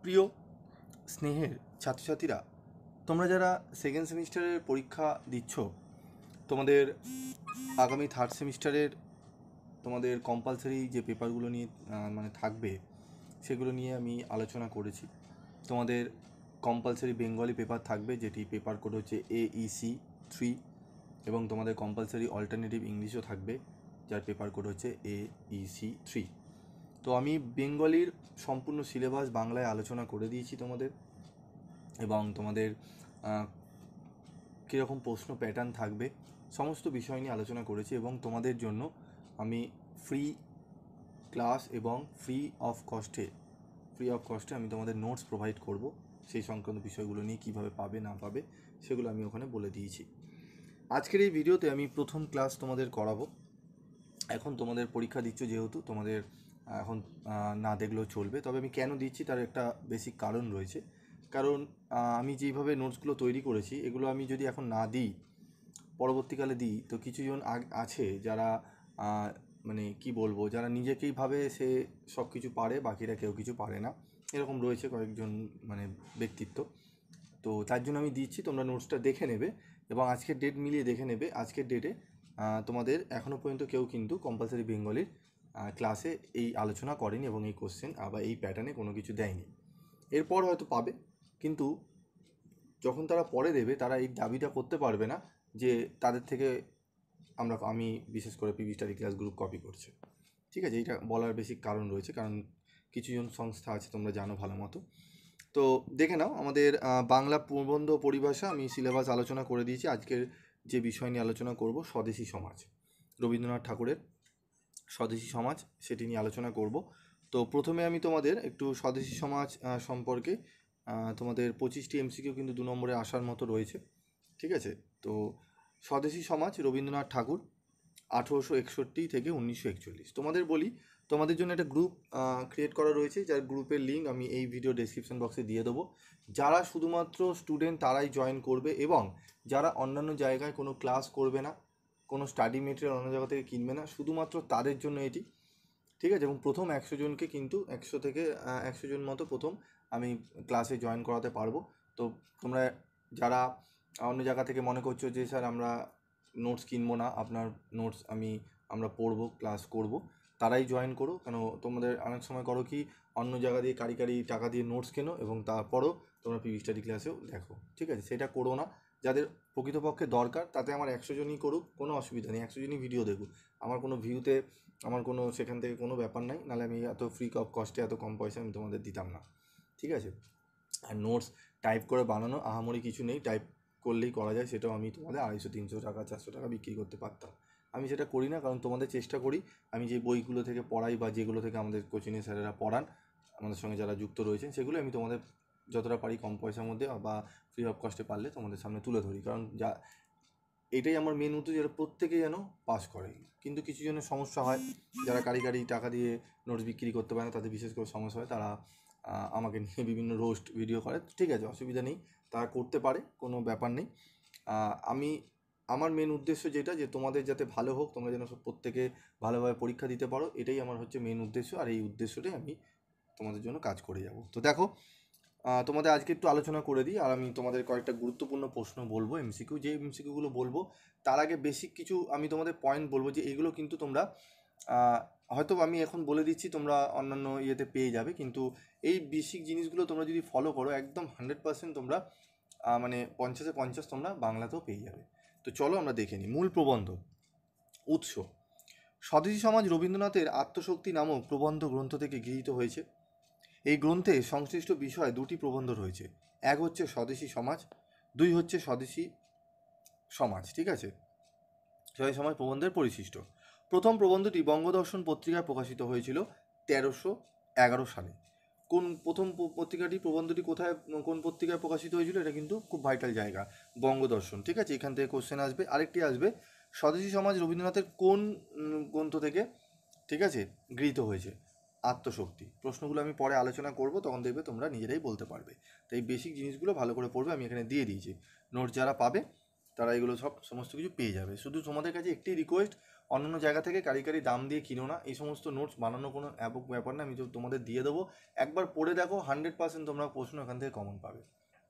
প্রিয় স্নেহের ছাত্রছাত্রীরা, তোমরা যারা সেকেন্ড সেমিস্টারের পরীক্ষা দিচ্ছ, তোমাদের আগামী থার্ড সেমিস্টারের তোমাদের কম্পালসারি যে পেপারগুলো নিয়ে থাকবে, সেগুলো নিয়ে আমি আলোচনা করেছি। তোমাদের কম্পালসারি বেঙ্গলি পেপার থাকবে, যেটি পেপার কোড হচ্ছে AEC 3, এবং তোমাদের কম্পালসারি অল্টারনেটিভ ইংলিশও থাকবে, যার পেপার কোড হচ্ছে AEC 3। তো আমি বেঙ্গলির সম্পূর্ণ সিলেবাস বাংলায় আলোচনা করে দিয়েছি তোমাদের, এবং তোমাদের কীরকম প্রশ্ন প্যাটার্ন থাকবে সমস্ত বিষয় নিয়ে আলোচনা করেছি। এবং তোমাদের জন্য আমি ফ্রি ক্লাস এবং ফ্রি অফ কস্টে আমি তোমাদের নোটস প্রোভাইড করব। সেই সংক্রান্ত বিষয়গুলো নিয়ে কীভাবে পাবে না পাবে সেগুলো আমি ওখানে বলে দিয়েছি। আজকের এই ভিডিওতে আমি প্রথম ক্লাস তোমাদের করাবো। এখন তোমাদের পরীক্ষা দিচ্ছ যেহেতু, তোমাদের এখন না দেখলেও চলবে, তবে আমি কেন দিচ্ছি তার একটা বেসিক কারণ রয়েছে। কারণ আমি যেইভাবে নোটসগুলো তৈরি করেছি, এগুলো আমি যদি এখন না দিই, পরবর্তীকালে দিই, তো কিছুজন আছে যারা কি বলবো, যারা নিজেকেই ভাবে সে সব কিছু পারে, বাকিরা কেউ কিছু পারে না, এরকম রয়েছে কয়েকজন ব্যক্তিত্ব। তো তার জন্য আমি দিচ্ছি, তোমরা নোটসটা দেখে নেবে এবং আজকের ডেট মিলিয়ে দেখে নেবে। আজকের ডেটে তোমাদের এখনও পর্যন্ত কেউ কিন্তু কম্পালসারি বেঙ্গলির ক্লাসে এই আলোচনা করেনি এবং এই কোশ্চেন বা এই প্যাটার্নে কোনো কিছু দেয়নি। এরপর হয়তো পাবে, কিন্তু যখন তারা পরে দেবে, তারা এই দাবিটা করতে পারবে না যে তাদের থেকে আমি বিশেষ করে PV study class group copy করছে। ঠিক আছে, এইটা বলার বেসিক কারণ রয়েছে, কারণ কিছুজন সংস্থা আছে, তোমরা জানো ভালো মতো। তো দেখে নাও, আমাদের বাংলা প্রবন্ধ পরিভাষা আমি সিলেবাস আলোচনা করে দিয়েছি। আজকের যে বিষয় নিয়ে আলোচনা করব, স্বদেশী সমাজ, রবীন্দ্রনাথ ঠাকুরের স্বদেশী সমাজ, সেটি নিয়ে আলোচনা করব। তো প্রথমে আমি তোমাদের একটু স্বদেশী সমাজ সম্পর্কে, তোমাদের 25টি এমসিকিউ কিন্তু 2 নম্বরে আসার মতো রয়েছে। ঠিক আছে, তো স্বদেশী সমাজ রবীন্দ্রনাথ ঠাকুর 1861 থেকে 1941। তোমাদের বলি, তোমাদের জন্য একটা গ্রুপ ক্রিয়েট করা রয়েছে, যার গ্রুপের লিঙ্ক আমি এই ভিডিও ডেসক্রিপশন বক্সে দিয়ে দেবো। যারা শুধুমাত্র স্টুডেন্ট তারাই জয়েন করবে, এবং যারা অন্যান্য জায়গায় কোনো ক্লাস করবে না, কোনো স্টাডি মেটেরিয়াল অন্য জায়গা থেকে কিনবে না, শুধুমাত্র তাদের জন্য এটি। ঠিক আছে, এবং প্রথম 100 জনকে কিন্তু 100 থেকে 100 জন মতো প্রথম আমি ক্লাসে জয়েন করাতে পারবো। তো তোমরা যারা অন্য জায়গা থেকে মনে করছো যে স্যার আমরা নোটস কিনবো না, আপনার নোটস আমরা পড়বো, ক্লাস করব, তারাই জয়েন করো। কেন তোমাদের অনেক সময় করো কি, অন্য জায়গা দিয়ে কারি টাকা দিয়ে নোটস কেনো এবং তারপরও তোমরা পিভি স্টাডি ক্লাসেও দেখো। ঠিক আছে, সেটা করো না। যাদের প্রকৃতপক্ষে দরকার, তাতে আমার 100 জনই করুক, কোনো অসুবিধা নেই, 100 জনই ভিডিও দেখুক। আমার কোনো ভিউতে আমার কোনো সেখান থেকে কোনো ব্যাপার নাই, নাহলে আমি এত ফ্রি অফ কস্টে এত কম পয়সা আমি তোমাদের দিতাম না। ঠিক আছে, আর নোটস টাইপ করে বানানো আহামরি কিছু নেই, টাইপ করলেই করা যায়, সেটাও আমি তোমাদের 250, 300 টাকা, 400 টাকা বিক্রি করতে পারতাম। আমি সেটা করি না, কারণ তোমাদের চেষ্টা করি আমি যে বইগুলো থেকে পড়াই বা যেগুলো থেকে আমাদের কোচিংয়ের স্যারেরা পড়ান, আমাদের সঙ্গে যারা যুক্ত রয়েছেন, সেগুলো আমি তোমাদের যতটা পারি কম পয়সার মধ্যে বা ফ্রি অফ কস্টে পারলে তোমাদের সামনে তুলে ধরি। কারণ এটাই আমার মেন উদ্দেশ্য, যেটা প্রত্যেকে যেন পাস করে। কিন্তু কিছু জনের সমস্যা হয়, যারা কারি টাকা দিয়ে নোটস বিক্রি করতে পারে না, তাদের বিশেষ করে সমস্যা হয়। তারা আমাকে নিয়ে বিভিন্ন রোস্ট ভিডিও করে। ঠিক আছে, অসুবিধা নেই, তারা করতে পারে, কোনো ব্যাপার নেই। আমার মেন উদ্দেশ্য যেটা, যে তোমাদের যাতে ভালো হোক, তোমরা যেন প্রত্যেকে ভালোভাবে পরীক্ষা দিতে পারো, এটাই আমার হচ্ছে মেন উদ্দেশ্য। আর এই উদ্দেশ্যটাই আমি তোমাদের জন্য কাজ করে যাব। তো দেখো, তোমাদের আজকে একটু আলোচনা করে দিই, আর আমি তোমাদের কয়েকটা গুরুত্বপূর্ণ প্রশ্ন বলবো, এমসিকিউ। যে এমসিকিউগুলো বলবো, তার আগে বেসিক কিছু আমি তোমাদের পয়েন্ট বলবো, যে এগুলো কিন্তু তোমরা হয়তো আমি এখন বলে দিচ্ছি, তোমরা অন্যান্য ইয়েতে পেয়ে যাবে, কিন্তু এই বেসিক জিনিসগুলো তোমরা যদি ফলো করো, একদম 100% তোমরা 50-এ 50 তোমরা বাংলাতেও পেয়ে যাবে। তো চলো আমরা দেখে নিই। মূল প্রবন্ধ, উৎস। স্বদেশী সমাজ রবীন্দ্রনাথের আত্মশক্তি নামক প্রবন্ধ গ্রন্থ থেকে গৃহীত হয়েছে। এই গ্রন্থে সংশ্লিষ্ট বিষয়ে 2টি প্রবন্ধ রয়েছে। এক হচ্ছে স্বদেশী সমাজ, 2 হচ্ছে স্বদেশী সমাজ। ঠিক আছে, স্বদেশী সমাজ প্রবন্ধের পরিশিষ্ট। প্রথম প্রবন্ধটি বঙ্গদর্শন পত্রিকায় প্রকাশিত হয়েছিল 1311 সালে। প্রথম পত্রিকাটি, প্রবন্ধটি কোথায়, কোন পত্রিকায় প্রকাশিত হয়েছিল, এটা কিন্তু খুব ভাইটাল জায়গা, বঙ্গদর্শন। ঠিক আছে, এখান থেকে কোশ্চেন আসবে। আরেকটি আসবে, স্বদেশী সমাজ রবীন্দ্রনাথের কোন গ্রন্থ থেকে, ঠিক আছে, গৃহীত হয়েছে? আত্মশক্তি। প্রশ্নগুলো আমি পরে আলোচনা করব, তখন দেখবে তোমরা নিজেরাই বলতে পারবে। তো এই বেসিক জিনিসগুলো ভালো করে পড়বে, আমি এখানে দিয়ে দিয়েছি। নোট যারা পাবে তারা এগুলো সমস্ত কিছু পেয়ে যাবে। শুধু তোমাদের কাছে একটি রিকোয়েস্ট, অন্যান্য জায়গা থেকে কারিগরি দাম দিয়ে কিনো না। এই সমস্ত নোটস বানানো কোনো ব্যাপার না, আমি তো তোমাদের দিয়ে দেবো। একবার পড়ে দেখো, 100% তোমরা প্রশ্ন এখান থেকে কমন পাবে,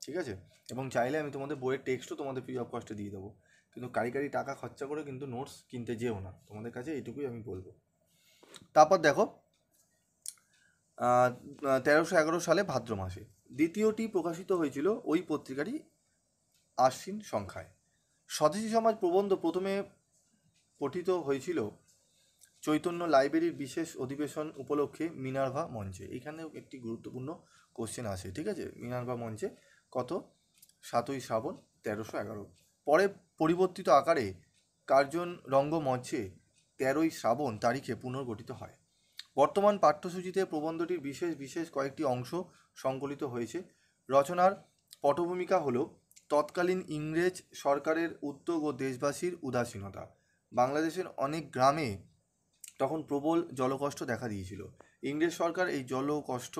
ঠিক আছে? এবং চাইলে আমি তোমাদের বইয়ের টেক্সটও তোমাদের ফ্রি অফ কস্টে দিয়ে দেবো, কিন্তু কারিগরি টাকা খরচা করে কিন্তু নোটস কিনতে যেও না, তোমাদের কাছে এইটুকুই আমি বলবো। তারপর দেখো 1311 সালে ভাদ্র মাসে দ্বিতীয়টি প্রকাশিত হয়েছিল ওই পত্রিকারই আশ্বিন সংখ্যায়। স্বদেশী সমাজ প্রবন্ধ প্রথমে পঠিত হয়েছিল চৈতন্য লাইব্রেরির বিশেষ অধিবেশন উপলক্ষে মিনার্ভা মঞ্চে। এখানেও একটি গুরুত্বপূর্ণ কোশ্চেন আসে, ঠিক আছে? মিনার্ভা মঞ্চে কত? 7ই শ্রাবণ 1311। পরে পরিবর্তিত আকারে কার্জন রঙ্গমঞ্চে 13ই শ্রাবণ তারিখে পুনর্গঠিত হয়। বর্তমান পাঠ্যসূচিতে প্রবন্ধটির বিশেষ বিশেষ কয়েকটি অংশ সংকলিত হয়েছে। রচনার পটভূমিকা হল তৎকালীন ইংরেজ সরকারের উদ্যোগ ও দেশবাসীর উদাসীনতা। বাংলাদেশের অনেক গ্রামে তখন প্রবল জলকষ্ট দেখা দিয়েছিল। ইংরেজ সরকার এই জলকষ্ট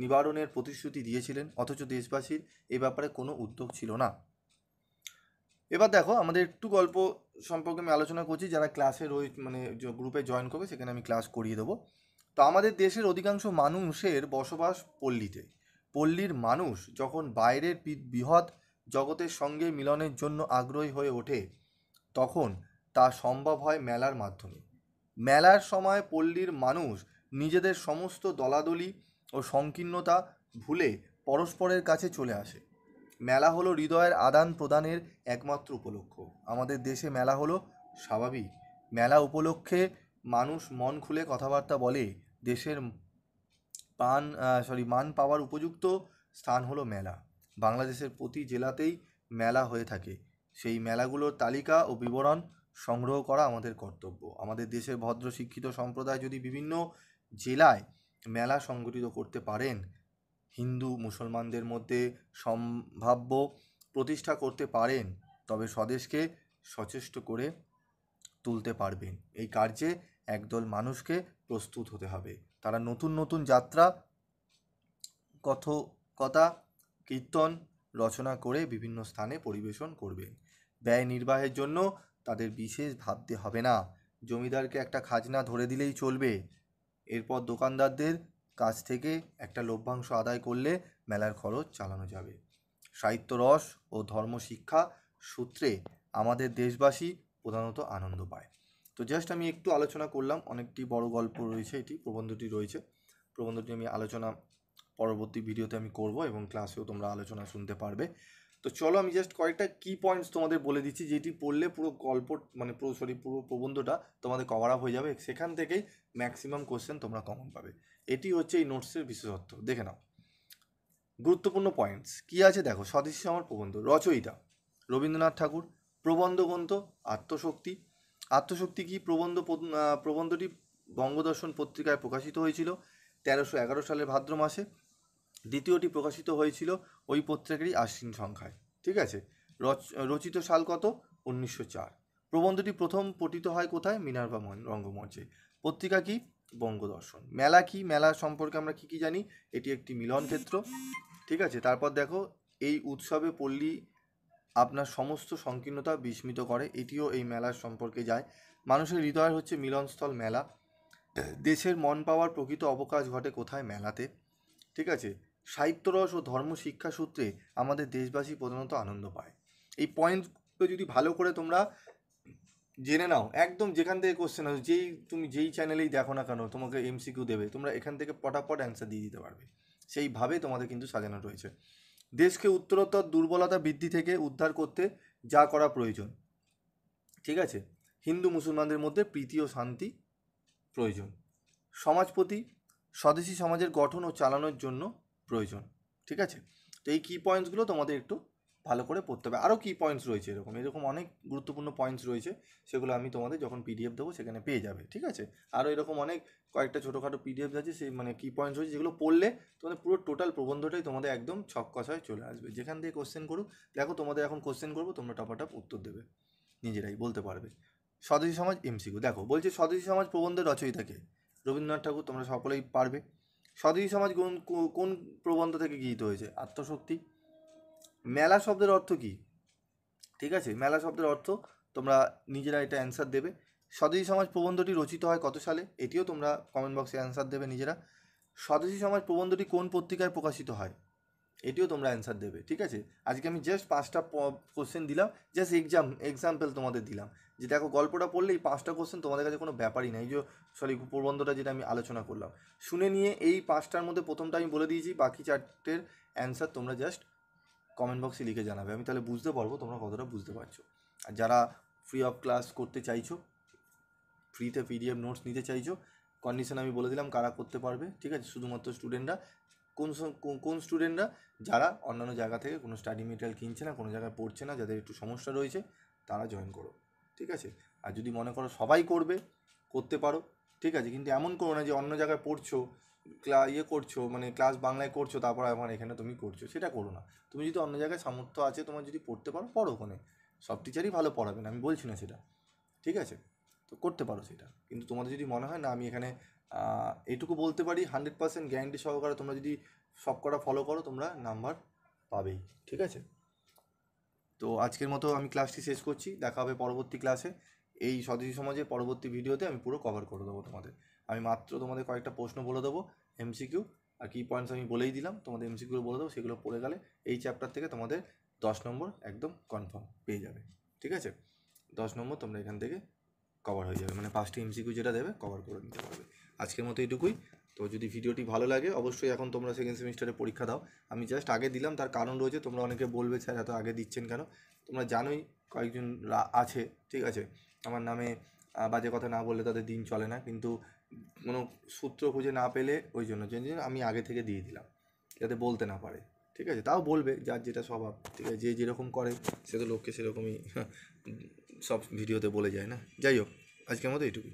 নিবারণের প্রতিশ্রুতি দিয়েছিলেন, অথচ দেশবাসীর এ ব্যাপারে কোনো উদ্যোগ ছিল না। এবার দেখো, আমাদের একটু গল্প সম্পর্কে আমি আলোচনা করছি। যারা ক্লাসে মানে গ্রুপে জয়েন করবে, সেখানে আমি ক্লাস করিয়ে দেবো। তো আমাদের দেশের অধিকাংশ মানুষের বসবাস পল্লীতে। পল্লীর মানুষ যখন বাইরের বৃহৎ জগতের সঙ্গে মিলনের জন্য আগ্রহী হয়ে ওঠে, তখন তা সম্ভব হয় মেলার মাধ্যমে। মেলার সময় পল্লীর মানুষ নিজেদের সমস্ত দলাদলি ও সংকীর্ণতা ভুলে পরস্পরের কাছে চলে আসে। মেলা হলো হৃদয়ের আদান প্রদানের একমাত্র উপলক্ষ। আমাদের দেশে মেলা হলো স্বাভাবিক। মেলা উপলক্ষে মানুষ মন খুলে কথাবার্তা বলে। দেশের মান পাওয়ার উপযুক্ত স্থান হলো মেলা। বাংলাদেশের প্রতি জেলাতেই মেলা হয়ে থাকে। সেই মেলাগুলোর তালিকা ও বিবরণ সংগ্রহ করা আমাদের কর্তব্য। আমাদের দেশের ভদ্র শিক্ষিত সম্প্রদায় যদি বিভিন্ন জেলায় মেলা সংগঠিত করতে পারেন, হিন্দু মুসলমানদের মধ্যে সম্ভাব্য প্রতিষ্ঠা করতে পারেন, তবে স্বদেশকে সচেষ্ট করে তুলতে পারবেন। এই কার্যে একদল মানুষকে প্রস্তুত হতে হবে। তারা নতুন নতুন যাত্রা, কথকতা, কীর্তন রচনা করে বিভিন্ন স্থানে পরিবেশন করবেন। ব্যয় নির্বাহের জন্য তাদের বিশেষ ভাবতে হবে না। জমিদারকে একটা খাজনা ধরে দিলেই চলবে। এরপর দোকানদারদের কাছ থেকে একটা লভ্যাংশ আদায় করলে মেলার খরচ চালানো যাবে। সাহিত্য রস ও ধর্মশিক্ষা সূত্রে আমাদের দেশবাসী প্রধানত আনন্দ পায়। তো জাস্ট আমি একটু আলোচনা করলাম, অনেকটি বড় গল্প রয়েছে, এটি প্রবন্ধটি রয়েছে। প্রবন্ধটি আমি আলোচনা পরবর্তী ভিডিওতে আমি করব, এবং ক্লাসেও তোমরা আলোচনা শুনতে পারবে। তো চলো, আমি জাস্ট কয়েকটা কি পয়েন্টস তোমাদের বলে দিচ্ছি, যেটি পড়লে পুরো গল্প মানে পুরো প্রবন্ধটা তোমাদের কভার আপ হয়ে যাবে। সেখান থেকেই ম্যাক্সিমাম কোশ্চেন তোমরা কমন পাবে। এটি হচ্ছে এই নোটসের বিশেষত্ব। দেখে নাও গুরুত্বপূর্ণ পয়েন্টস কী আছে দেখো। স্বদেশী সমাজ প্রবন্ধ রচয়িতা রবীন্দ্রনাথ ঠাকুর। প্রবন্ধ গ্রন্থ আত্মশক্তি। আত্মশক্তি কি? প্রবন্ধটি বঙ্গদর্শন পত্রিকায় প্রকাশিত হয়েছিল 1311 সালের ভাদ্র মাসে। দ্বিতীয়টি প্রকাশিত হয়েছিল ওই পত্রিকারই আশ্বিন সংখ্যায়, ঠিক আছে? রচিত সাল কত? 1904। প্রবন্ধটি প্রথম পঠিত হয় কোথায়? মিনার্ভা রঙ্গমঞ্চে। পত্রিকা কি? বঙ্গদর্শন। মেলা কি? মেলা সম্পর্কে আমরা কি কি জানি? এটি একটি মিলন ক্ষেত্র, ঠিক আছে? তারপর দেখো, এই উৎসবে পল্লী আপনার সমস্ত সংকীর্ণতা বিস্মিত করে। এটিও এই মেলার সম্পর্কে যায়। মানুষের হৃদয়ের হচ্ছে মিলনস্থল মেলা। দেশের মন পাওয়ার প্রকৃত অবকাশ ঘটে কোথায়? মেলাতে, ঠিক আছে? সাহিত্যরস ও ধর্ম শিক্ষা সূত্রে আমাদের দেশবাসী প্রধানত আনন্দ পায়। এই পয়েন্টগুলো যদি ভালো করে তোমরা জেনে নাও, একদম যেখান থেকে কোশ্চেন আসে, তুমি যেই চ্যানেলেই দেখো না কেন, তোমাকে এমসিকিউ দেবে, তোমরা এখান থেকে পটাপট অ্যান্সার দিয়ে দিতে পারবে। সেইভাবে তোমাদের কিন্তু সাজানো রয়েছে। দেশকে উত্তরোত্তর দুর্বলতা বৃদ্ধি থেকে উদ্ধার করতে যা করা প্রয়োজন, ঠিক আছে? হিন্দু মুসলমানদের মধ্যে প্রীতি ও শান্তি প্রয়োজন। সমাজপতি স্বদেশী সমাজের গঠন ও চালানোর জন্য প্রয়োজন, ঠিক আছে? তো এই কি পয়েন্টসগুলো তোমাদের একটু ভালো করে পড়তে হবে। আরও কি পয়েন্টস রয়েছে, এরকম অনেক গুরুত্বপূর্ণ পয়েন্টস রয়েছে, সেগুলো আমি তোমাদের যখন পিডিএফ দেবো সেখানে পেয়ে যাবে, ঠিক আছে? আরও এরকম অনেক কয়েকটা ছোটোখাটো পিডিএফ আছে, সেই মানে কি পয়েন্টস রয়েছে, যেগুলো পড়লে তোমাদের পুরো টোটাল প্রবন্ধটাই তোমাদের একদম ছক্কছায় চলে আসবে। যেখান থেকে কোশ্চেন করুক, দেখো তোমাদের এখন কোশ্চেন করবো, তোমরা টপাটপ উত্তর দেবে, নিজেরাই বলতে পারবে। স্বদেশী সমাজ এমসিকিউ দেখো, বলছে স্বদেশী সমাজ প্রবন্ধের রচয়িতাকে? রবীন্দ্রনাথ ঠাকুর, তোমরা সকলেই পারবে। স্বদেশী সমাজ কোন প্রবন্ধ থেকে গৃহীত হয়েছে? আত্মশক্তি। মেলা শব্দের অর্থ কী? ঠিক আছে, মেলা শব্দের অর্থ তোমরা নিজেরা এটা অ্যান্সার দেবে। স্বদেশী সমাজ প্রবন্ধটি রচিত হয় কত সালে? এটিও তোমরা কমেন্ট বক্সে অ্যান্সার দেবে নিজেরা। স্বদেশী সমাজ প্রবন্ধটি কোন পত্রিকায় প্রকাশিত হয়? এটিও তোমরা অ্যান্সার দেবে, ঠিক আছে? আজকে আমি জাস্ট 5টা কোশ্চেন দিলাম, জাস্ট এক্সাম্পল তোমাদের দিলাম, যে দেখো গল্পটা পড়লে এই 5টা কোশ্চেন তোমাদের কাছে কোনো ব্যাপারই নাই। সরি, প্রবন্ধটা যেটা আমি আলোচনা করলাম, শুনে নিয়ে এই 5টার মধ্যে প্রথমটা আমি বলে দিয়েছি, বাকি 4টের অ্যান্সার তোমরা জাস্ট কমেন্ট বক্সে লিখে জানাবে। আমি তাহলে বুঝতে পারবো তোমরা কতটা বুঝতে পারছো। আর যারা ফ্রি অফ ক্লাস করতে চাইছো, ফ্রিতে পিডিএফ নোটস নিতে চাইছো, কন্ডিশন আমি বলে দিলাম কারা করতে পারবে, ঠিক আছে? শুধুমাত্র স্টুডেন্টরা। কোন স্টুডেন্টরা? যারা অন্যান্য জায়গা থেকে কোনো স্টাডি মেটেরিয়াল কিনছে না, কোনো জায়গায় পড়ছে না, যাদের একটু সমস্যা রয়েছে, তারা জয়েন করো, ঠিক আছে? আর যদি মনে করো সবাই করতে পারো, ঠিক আছে? কিন্তু এমন করো না যে অন্য জায়গায় পড়ছো, করছো, মানে ক্লাস বাংলায় করছো, তারপর আমার এখানে তুমি করছো, সেটা করো না। তুমি যদি অন্য জায়গায় সামর্থ্য আছে, তোমার যদি পড়তে পারো, পড়ো। ওখানে সব টিচারই ভালো পড়াবেন, আমি বলছি না সেটা, ঠিক আছে? তো করতে পারো সেটা। কিন্তু তোমাদের যদি মনে হয় না আমি এখানে এইটুকু বলতে পারি 100% গ্যারান্টি সহকারে, তোমরা যদি সব কটা ফলো করো তোমরা নাম্বার পাবেই, ঠিক আছে? তো আজকের মতো আমি ক্লাসটি শেষ করছি। দেখা হবে পরবর্তী ক্লাসে। এই স্বদেশী সমাজের পরবর্তী ভিডিওতে আমি পুরো কভার করে দেবো তোমাদের। আমি মাত্র তোমাদের কয়েকটা প্রশ্ন বলে দেবো, এমসিকিউ আর কি পয়েন্টস আমি বলেই দিলাম, তোমাদের এমসিকিউ বলে দেবো, সেগুলো পড়ে গেলে এই চ্যাপ্টার থেকে তোমাদের 10 নম্বর একদম কনফার্ম পেয়ে যাবে, ঠিক আছে? 10 নম্বর তোমরা এখান থেকে কভার হয়ে যাবে, মানে 5টি এমসিকিউ যেটা দেবে কভার করে নিতে পারবে। আজকের মতো এটুকুই। তো যদি ভিডিওটি ভালো লাগে, অবশ্যই এখন তোমরা সেকেন্ড সেমিস্টারে পরীক্ষা দাও। আমি জাস্ট আগে দিলাম, তার কারণ রয়েছে। তোমরা অনেকে বলবে স্যার এত আগে দিচ্ছেন কেন? তোমরা জানোই কয়েকজন আছে, ঠিক আছে, আমার নামে বাজে কথা না বললে তাদের দিন চলে না, কিন্তু কোনো সূত্র খুঁজে না পেলে ওই জন্য আমি আগে থেকে দিয়ে দিলাম, যাতে বলতে না পারে, ঠিক আছে? তাও বলবে, যার যেটা স্বভাব, ঠিক আছে? যে যেরকম করে সে তো লোককে সেরকমই সব ভিডিওতে বলে যায় না। যাই হোক, আজকের মতো এইটুকুই।